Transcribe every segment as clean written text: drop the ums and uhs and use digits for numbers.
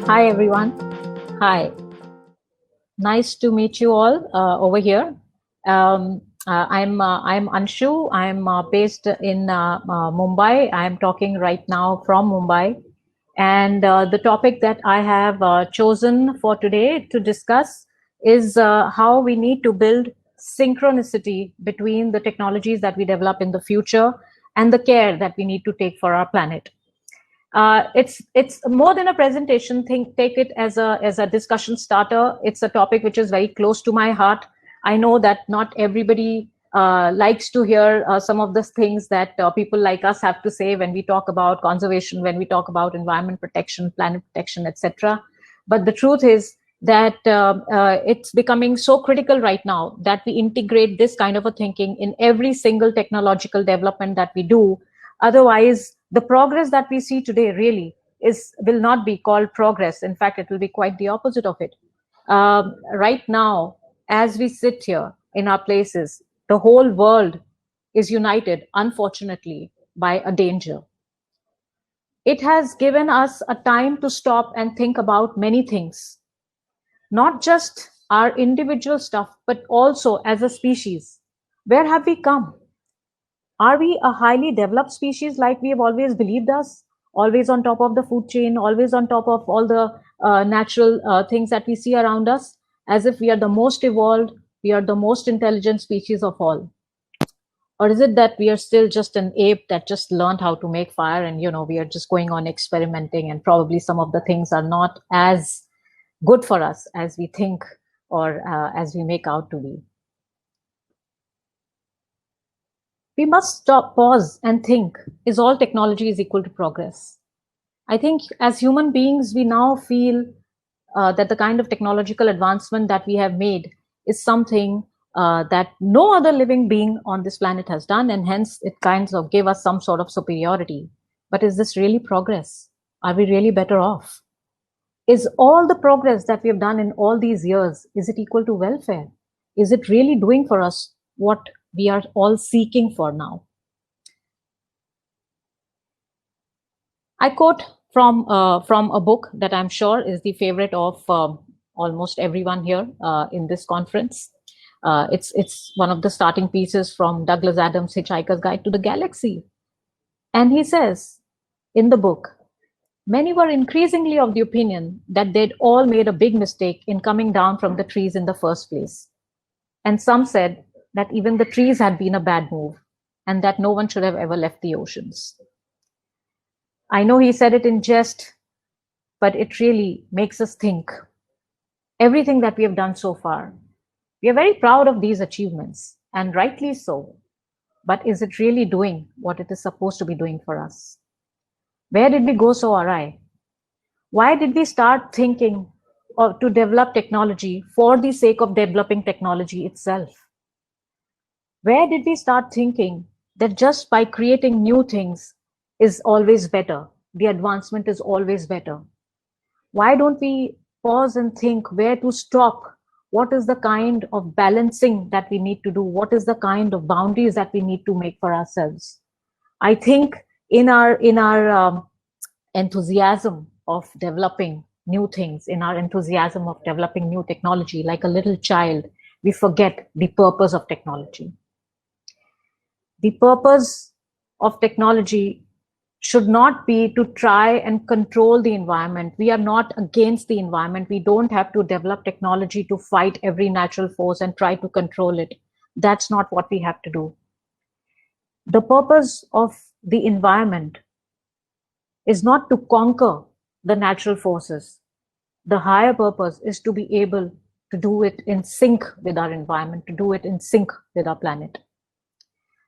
Hi everyone. Hi. Nice to meet you all over here. I'm Anshu. I'm based in Mumbai. I'm talking right now from Mumbai, and the topic that I have chosen for today to discuss is how we need to build synchronicity between the technologies that we develop in the future and the care that we need to take for our planet. It's more than a presentation. Take it as a discussion starter. It's a topic which is very close to my heart. I know that not everybody likes to hear some of the things that people like us have to say when we talk about conservation, when we talk about environment protection, planet protection, etc. But the truth is that it's becoming so critical right now that we integrate this kind of a thinking in every single technological development that we do. Otherwise, the progress that we see today really will not be called progress. In fact, it will be quite the opposite of it. Right now, as we sit here in our places, the whole world is united, unfortunately, by a danger. It has given us a time to stop and think about many things, not just our individual stuff, but also as a species. Where have we come? Are we a highly developed species like we have always believed us? Always on top of the food chain, always on top of all the natural things that we see around us, as if we are the most evolved, we are the most intelligent species of all? Or is it that we are still just an ape that just learned how to make fire, and we are just going on experimenting, and probably some of the things are not as good for us as we think, or as we make out to be? We must stop, pause, and think, is all technology is equal to progress? I think as human beings, we now feel that the kind of technological advancement that we have made is something that no other living being on this planet has done, and hence it kind of gave us some sort of superiority. But is this really progress? Are we really better off? Is all the progress that we have done in all these years, is it equal to welfare? Is it really doing for us what we are all seeking for now? I quote from a book that I'm sure is the favorite of almost everyone here in this conference. It's one of the starting pieces from Douglas Adams' Hitchhiker's Guide to the Galaxy, and he says in the book, many were increasingly of the opinion that they'd all made a big mistake in coming down from the trees in the first place, and some said that even the trees had been a bad move, and that no one should have ever left the oceans. I know he said it in jest, but it really makes us think. Everything that we have done so far, we are very proud of these achievements, and rightly so. But is it really doing what it is supposed to be doing for us? Where did we go so awry? Why did we start thinking to develop technology for the sake of developing technology itself? Where did we start thinking that just by creating new things is always better? The advancement is always better. Why don't we pause and think where to stop? What is the kind of balancing that we need to do? What is the kind of boundaries that we need to make for ourselves? I think in our enthusiasm of developing new things, in our enthusiasm of developing new technology, like a little child, we forget the purpose of technology. The purpose of technology should not be to try and control the environment. We are not against the environment. We don't have to develop technology to fight every natural force and try to control it. That's not what we have to do. The purpose of the environment is not to conquer the natural forces. The higher purpose is to be able to do it in sync with our environment, to do it in sync with our planet.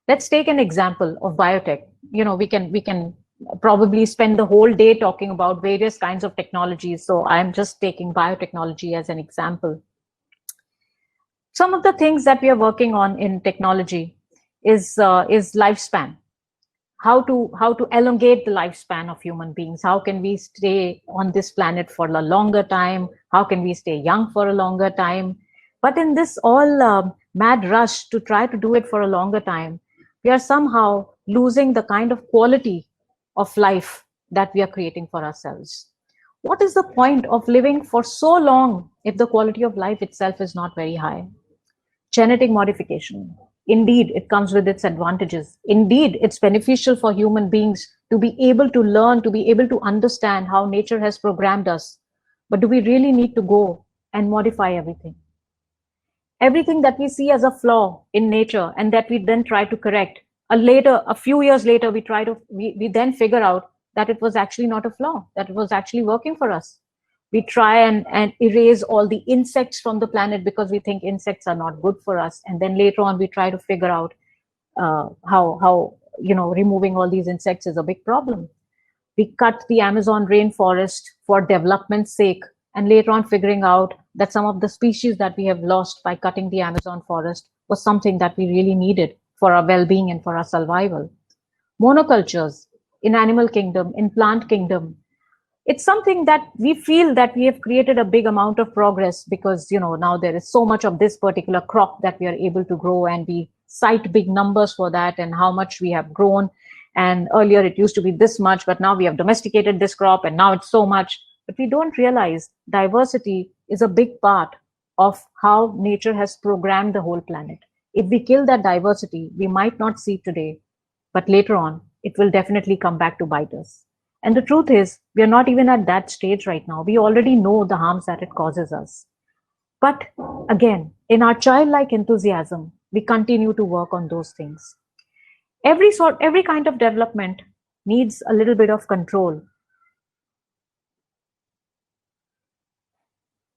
Let's take an example of biotech. We can probably spend the whole day talking about various kinds of technologies. So I'm just taking biotechnology as an example. Some of the things that we are working on in technology is lifespan. How to elongate the lifespan of human beings. How can we stay on this planet for a longer time? How can we stay young for a longer time? But in this all mad rush to try to do it for a longer time, we are somehow losing the kind of quality of life that we are creating for ourselves. What is the point of living for so long if the quality of life itself is not very high? Genetic modification. Indeed, it comes with its advantages. Indeed, it's beneficial for human beings to be able to learn, to be able to understand how nature has programmed us. But do we really need to go and modify everything? Everything that we see as a flaw in nature and that we then try to correct, a few years later, we then figure out that it was actually not a flaw, that it was actually working for us. We try and erase all the insects from the planet because we think insects are not good for us. And then later on, we try to figure out how removing all these insects is a big problem. We cut the Amazon rainforest for development's sake, and later on figuring out that some of the species that we have lost by cutting the Amazon forest was something that we really needed for our well-being and for our survival. Monocultures in animal kingdom, in plant kingdom, it's something that we feel that we have created a big amount of progress because now there is so much of this particular crop that we are able to grow, and we cite big numbers for that and how much we have grown. And earlier it used to be this much, but now we have domesticated this crop and now it's so much. But we don't realize diversity is a big part of how nature has programmed the whole planet. If we kill that diversity, we might not see today, but later on it will definitely come back to bite us. And the truth is, we are not even at that stage right now. We already know the harms that it causes us. But again, in our childlike enthusiasm, we continue to work on those things. Every kind of development needs a little bit of control.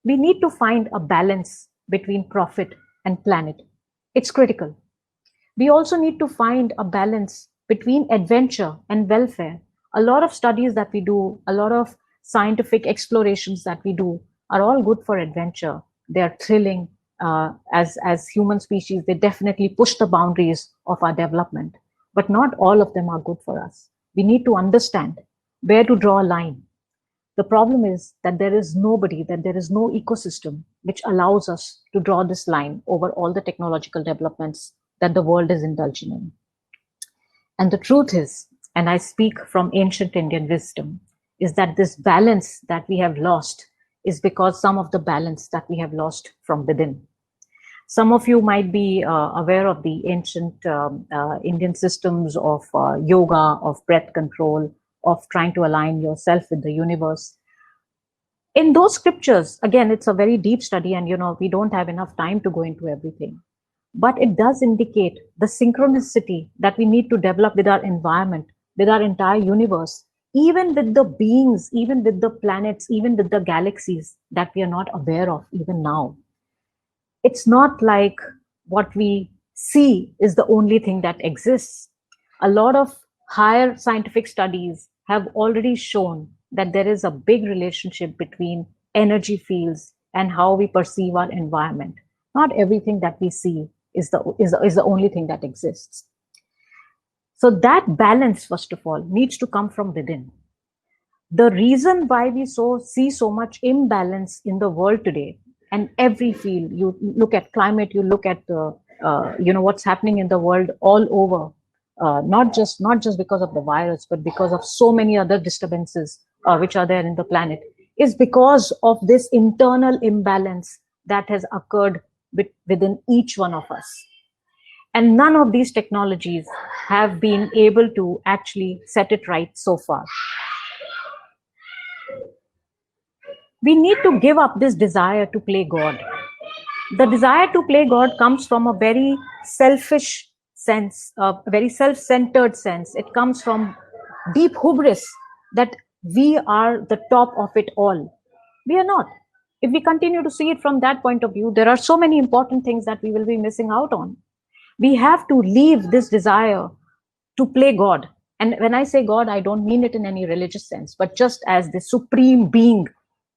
We need to find a balance between profit and planet. It's critical. We also need to find a balance between adventure and welfare. A lot of studies that we do, a lot of scientific explorations that we do are all good for adventure. They are thrilling. As human species, they definitely push the boundaries of our development. But not all of them are good for us. We need to understand where to draw a line. The problem is that there is no ecosystem which allows us to draw this line over all the technological developments that the world is indulging in. And the truth is, and I speak from ancient Indian wisdom, is that this balance that we have lost is because some of the balance that we have lost from within. Some of you might be aware of the ancient Indian systems of yoga, of breath control, of trying to align yourself with the universe. In those scriptures, again, it's a very deep study, and we don't have enough time to go into everything. But it does indicate the synchronicity that we need to develop with our environment, with our entire universe, even with the beings, even with the planets, even with the galaxies that we are not aware of even now. It's not like what we see is the only thing that exists. A lot of higher scientific studies have already shown that there is a big relationship between energy fields and how we perceive our environment. Not everything that we see is the only thing that exists. So that balance, first of all, needs to come from within. The reason why we see so much imbalance in the world today, and every field, you look at climate, you look at what's happening in the world all over, not just because of the virus, but because of so many other disturbances which are there in the planet, is because of this internal imbalance that has occurred within each one of us. And none of these technologies have been able to actually set it right so far. We need to give up this desire to play God. The desire to play God comes from a very selfish sense, a very self-centered sense. It comes from deep hubris that we are the top of it all. We are not. If we continue to see it from that point of view, there are so many important things that we will be missing out on. We have to leave this desire to play God. And when I say God, I don't mean it in any religious sense, but just as the supreme being,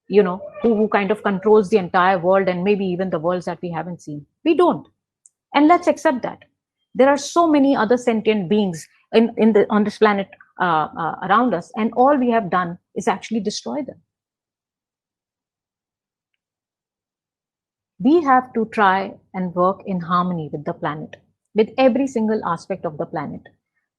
who kind of controls the entire world and maybe even the worlds that we haven't seen. We don't. And let's accept that. There are so many other sentient beings on this planet around us, and all we have done is actually destroy them. We have to try and work in harmony with the planet, with every single aspect of the planet,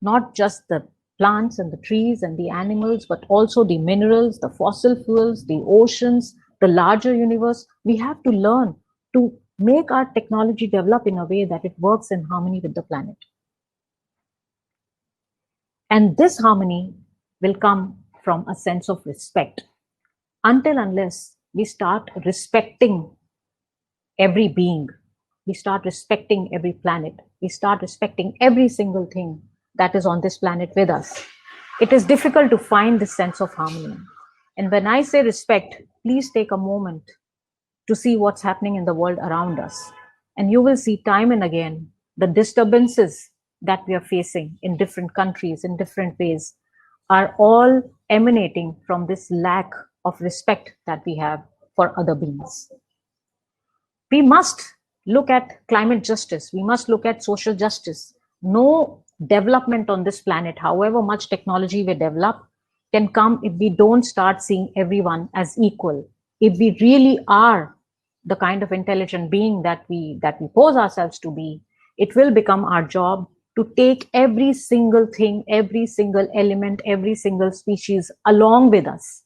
not just the plants and the trees and the animals, but also the minerals, the fossil fuels, the oceans, the larger universe. We have to learn to make our technology develop in a way that it works in harmony with the planet. And this harmony will come from a sense of respect. Unless we start respecting every being, we start respecting every planet, we start respecting every single thing that is on this planet with us, it is difficult to find this sense of harmony. And when I say respect, please take a moment to see what's happening in the world around us. And you will see time and again the disturbances that we are facing in different countries in different ways are all emanating from this lack of respect that we have for other beings. We must look at climate justice. We must look at social justice. No development on this planet, however much technology we develop, can come if we don't start seeing everyone as equal. If we really are the kind of intelligent being that we pose ourselves to be, it will become our job to take every single thing, every single element, every single species along with us.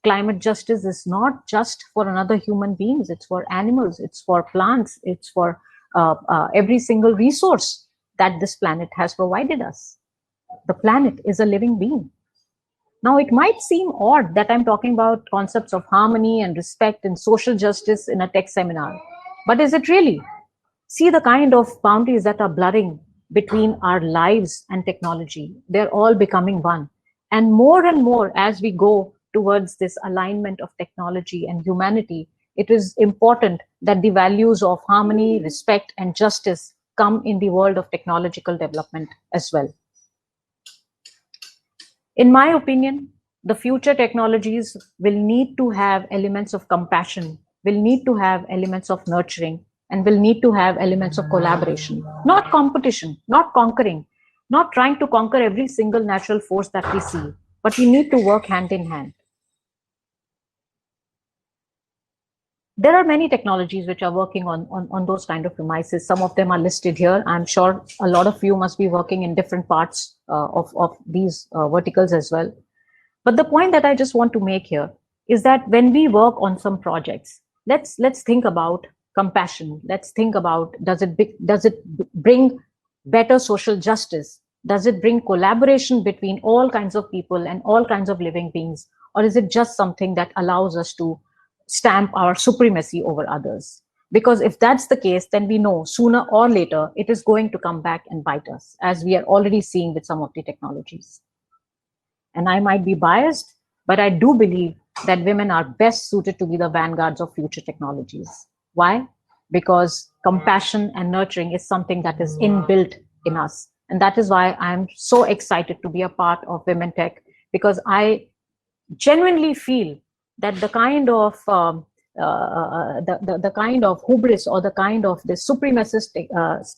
Climate justice is not just for another human beings, it's for animals, it's for plants, it's for every single resource that this planet has provided us. The planet is a living being. Now, it might seem odd that I'm talking about concepts of harmony and respect and social justice in a tech seminar, but is it really? See the kind of boundaries that are blurring between our lives and technology. They're all becoming one. And more as we go towards this alignment of technology and humanity, it is important that the values of harmony, respect, and justice come in the world of technological development as well. In my opinion, the future technologies will need to have elements of compassion, will need to have elements of nurturing, and will need to have elements of collaboration, not competition, not conquering, not trying to conquer every single natural force that we see, but we need to work hand in hand. There are many technologies which are working on those kind of premises. Some of them are listed here. I'm sure a lot of you must be working in different parts of these verticals as well. But the point that I just want to make here is that when we work on some projects, let's think about compassion. Let's think about, does it bring better social justice? Does it bring collaboration between all kinds of people and all kinds of living beings? Or is it just something that allows us to stamp our supremacy over others? Because if that's the case, then we know sooner or later it is going to come back and bite us, as we are already seeing with some of the technologies. And I might be biased, but I do believe that women are best suited to be the vanguards of future technologies. Why? Because compassion and nurturing is something that is inbuilt in us. And that is why I'm so excited to be a part of Women Tech, because I genuinely feel that the kind of the kind of hubris or the kind of the supremacist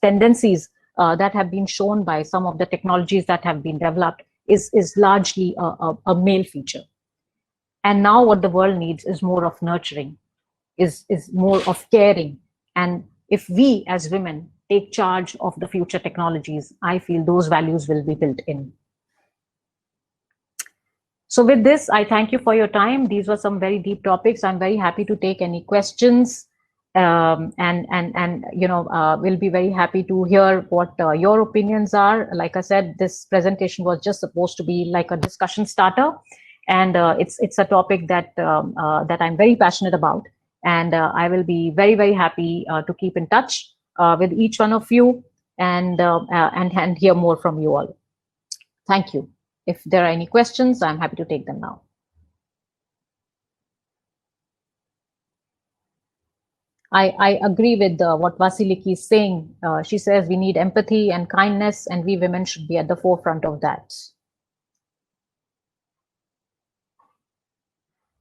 tendencies that have been shown by some of the technologies that have been developed is largely a male feature. And now what the world needs is more of nurturing, is more of caring. And if we as women take charge of the future technologies, I feel those values will be built in. So with this, I thank you for your time. These were some very deep topics. I'm very happy to take any questions. And you know, we'll be very happy to hear what your opinions are. Like I said, this presentation was just supposed to be like a discussion starter, and it's a topic that that I'm very passionate about, and I will be very happy to keep in touch with each one of you and hear more from you all. Thank you. If there are any questions, I'm happy to take them now. I agree with what Vasiliki is saying. She says we need empathy and kindness, and we women should be at the forefront of that.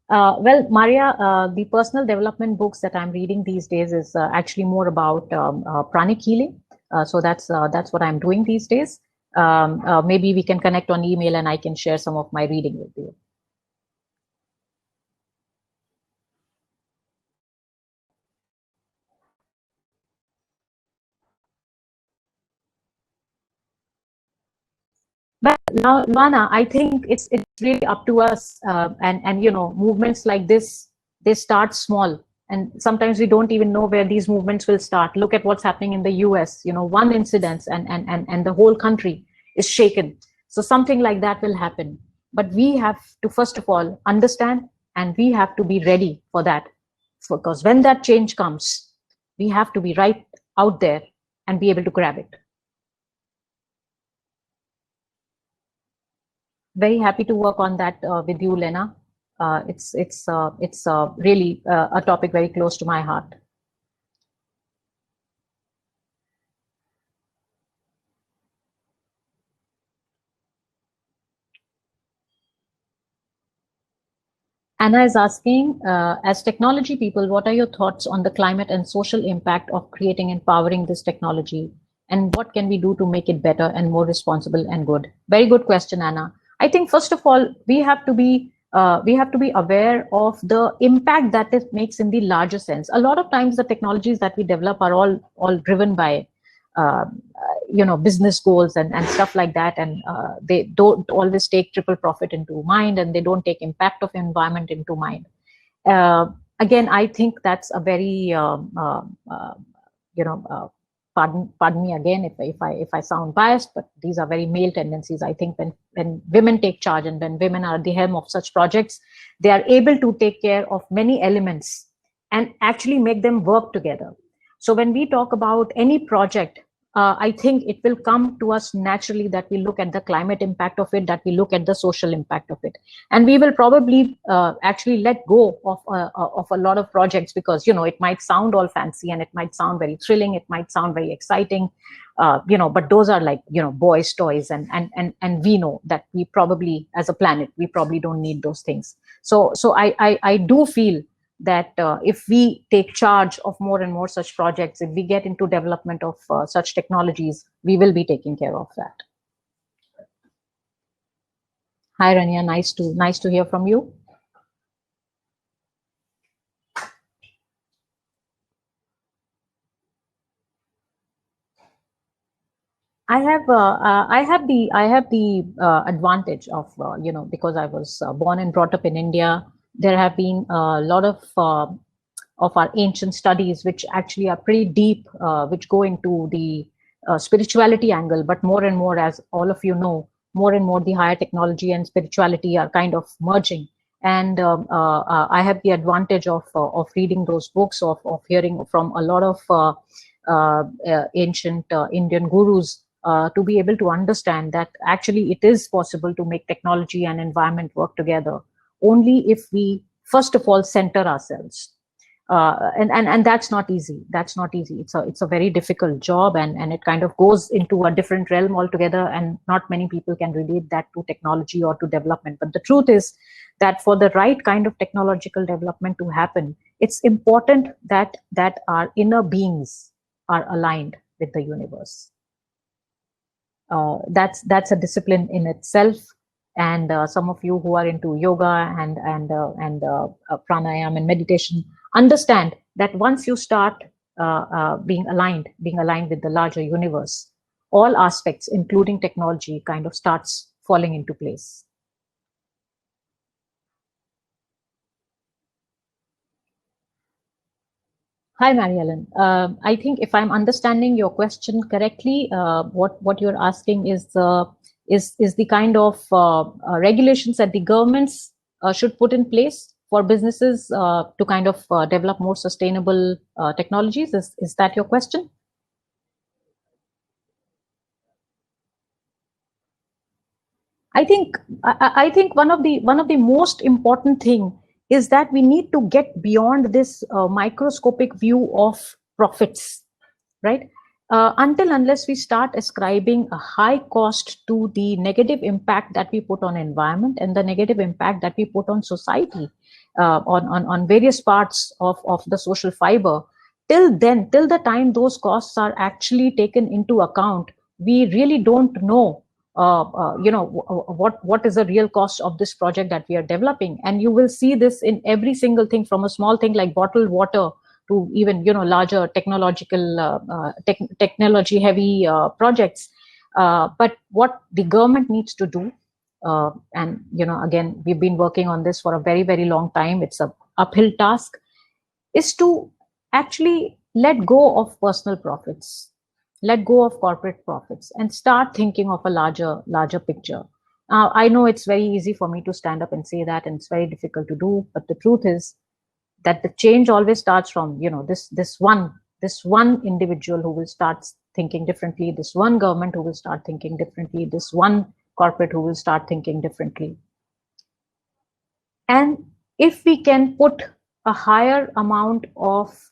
Well, Maria, the personal development books that I'm reading these days is actually more about pranic healing. So that's what I'm doing these days. Maybe we can connect on email and I can share some of my reading with you. But Now, Luana, I think it's really up to us, and movements like this, they start small, and sometimes we don't even know where these movements will start. Look at what's happening in the US. One incident, and the whole country is shaken. So something like that will happen. But we have to first of all understand, and we have to be ready for that, because when that change comes, we have to be right out there and be able to grab it. Very happy to work on that with you, Lena. It's really a topic very close to my heart. Anna is asking, as technology people, what are your thoughts on the climate and social impact of creating and powering this technology? And what can we do to make it better and more responsible and good? Very good question, Anna. I think first of all, we have to be aware of the impact that it makes in the larger sense. A lot of times, the technologies that we develop are all driven by uh, business goals and stuff like that, and they don't always take triple profit into mind, and they don't take impact of environment into mind. uh, Again, I think that's a very you know pardon me again if I sound biased, but these are very male tendencies. I think when women take charge, and when women are at the helm of such projects, they are able to take care of many elements and actually make them work together. So when we talk about any project, I think it will come to us naturally that we look at the climate impact of it, that we look at the social impact of it, and we will probably actually let go of a lot of projects, because it might sound all fancy, and it might sound very thrilling, it might sound very exciting, but those are like boys' toys, and we know that we probably, as a planet, we probably don't need those things. So I do feel that if we take charge of more and more such projects, if we get into development of such technologies, we will be taking care of that. Hi, Rania. Nice to hear from you. I have the advantage of because I was born and brought up in India. There have been a lot of our ancient studies which actually are pretty deep, which go into the spirituality angle. But more and more, as all of you know, more and more the higher technology and spirituality are kind of merging. And I have the advantage of reading those books, of hearing from a lot of ancient Indian gurus, to be able to understand that actually it is possible to make technology and environment work together, only if we first of all center ourselves. And that's not easy. That's not easy. It's a very difficult job, and it kind of goes into a different realm altogether, and not many people can relate that to technology or to development. But the truth is that for the right kind of technological development to happen, it's important that our inner beings are aligned with the universe. That's a discipline in itself. And some of you who are into yoga and pranayam and meditation understand that once you start being aligned with the larger universe, all aspects, including technology, kind of starts falling into place. Hi, Mary Ellen. I think if I'm understanding your question correctly, what you're asking is the kind of regulations that the governments should put in place for businesses to kind of develop more sustainable technologies. Is that your question? I think one of the most important thing is that we need to get beyond this microscopic view of profits, right? Unless we start ascribing a high cost to the negative impact that we put on environment and the negative impact that we put on society, on various parts of the social fiber, till the time those costs are actually taken into account, we really don't know what is the real cost of this project that we are developing. And you will see this in every single thing, from a small thing like bottled water to even larger technology heavy projects. But what the government needs to do, and again, we've been working on this for a very, very long time. It's a uphill task, is to actually let go of personal profits, let go of corporate profits, and start thinking of a larger picture. I know it's very easy for me to stand up and say that, and it's very difficult to do. But the truth is that the change always starts from this one individual who will start thinking differently, this one government who will start thinking differently, this one corporate who will start thinking differently. And if we can put a higher amount of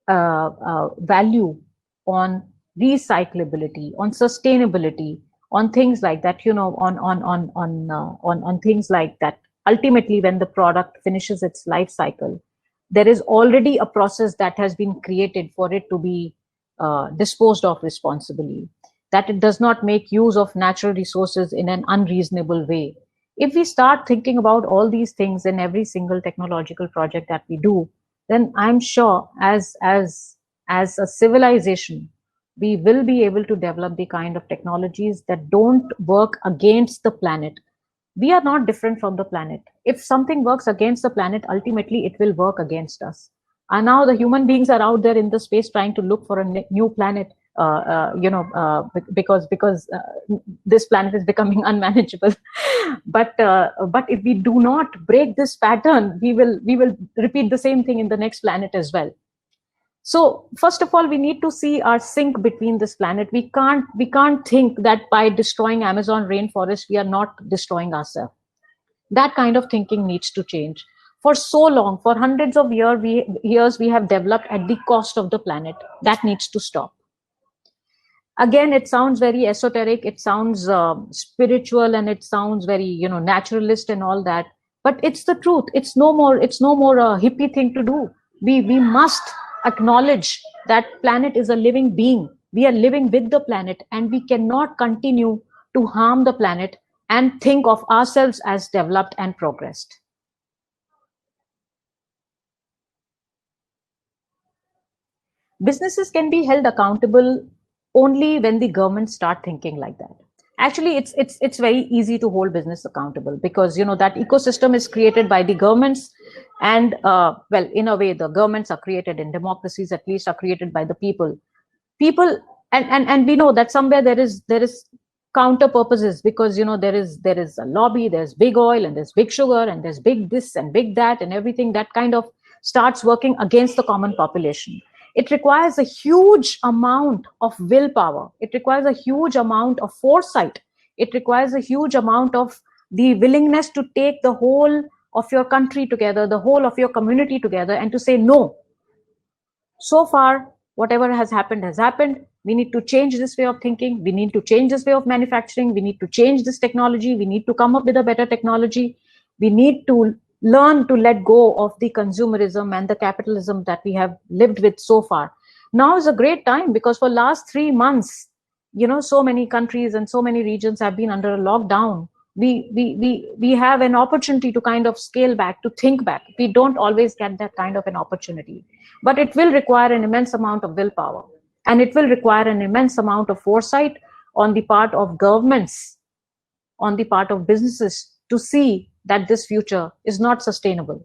value on recyclability, on sustainability, on things like that, on things like that, ultimately when the product finishes its life cycle, there is already a process that has been created for it to be disposed of responsibly, that it does not make use of natural resources in an unreasonable way. If we start thinking about all these things in every single technological project that we do, then I'm sure as a civilization, we will be able to develop the kind of technologies that don't work against the planet. We are not different from the planet. If something works against the planet, ultimately it will work against us. And now the human beings are out there in the space trying to look for a new planet, because this planet is becoming unmanageable. But if we do not break this pattern, we will repeat the same thing in the next planet as well. So first of all, we need to see our sink between this planet. We can't think that by destroying Amazon rainforest we are not destroying ourselves. That kind of thinking needs to change. For so long, for hundreds of years, we have developed at the cost of the planet. That needs to stop. Again, it sounds very esoteric, it sounds spiritual, and it sounds very naturalist and all that, but it's the truth. It's no more a hippie thing to do. We must acknowledge that planet is a living being. We are living with the planet, and we cannot continue to harm the planet and think of ourselves as developed and progressed. Businesses can be held accountable only when the governments start thinking like that. Actually, it's very easy to hold business accountable, because that ecosystem is created by the governments. And well, in a way, the governments are created in democracies, at least are created by the people. And we know that somewhere there is counter purposes, because there is a lobby, there's big oil, and there's big sugar, and there's big this and big that, and everything that kind of starts working against the common population. It requires a huge amount of willpower. It requires a huge amount of foresight. It requires a huge amount of the willingness to take the whole of your country together, the whole of your community together, and to say, no, so far, whatever has happened has happened. We need to change this way of thinking. We need to change this way of manufacturing. We need to change this technology. We need to come up with a better technology. We need to learn to let go of the consumerism and the capitalism that we have lived with so far. Now is a great time, because for last 3 months, so many countries and so many regions have been under a lockdown. We have an opportunity to kind of scale back, to think back. We don't always get that kind of an opportunity, but it will require an immense amount of willpower, and it will require an immense amount of foresight on the part of governments, on the part of businesses, to see that this future is not sustainable.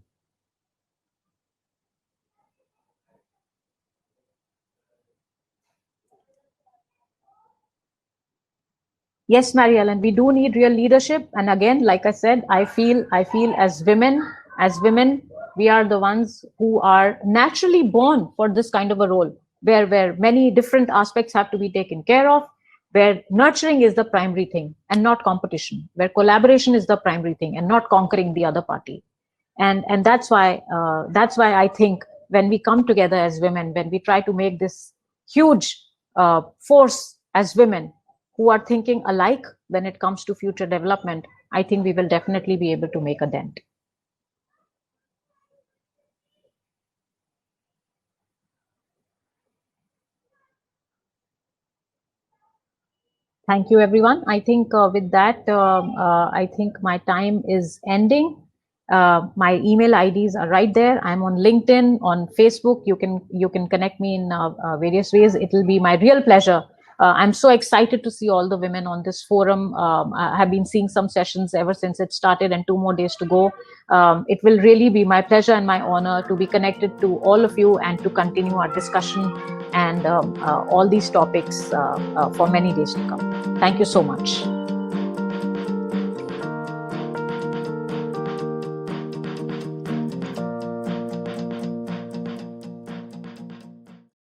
Yes, Marielle, we do need real leadership. And again, like I said, I feel as women, we are the ones who are naturally born for this kind of a role, where many different aspects have to be taken care of, where nurturing is the primary thing and not competition, where collaboration is the primary thing and not conquering the other party. And that's why I think when we come together as women, when we try to make this huge force as women who are thinking alike when it comes to future development, I think we will definitely be able to make a dent. Thank you, everyone. I think with that, I think my time is ending. My email IDs are right there. I'm on LinkedIn, on Facebook. You can connect me in various ways. It will be my real pleasure I'm so excited to see all the women on this forum. I have been seeing some sessions ever since it started, and 2 more days to go. It will really be my pleasure and my honor to be connected to all of you and to continue our discussion and all these topics for many days to come. Thank you so much.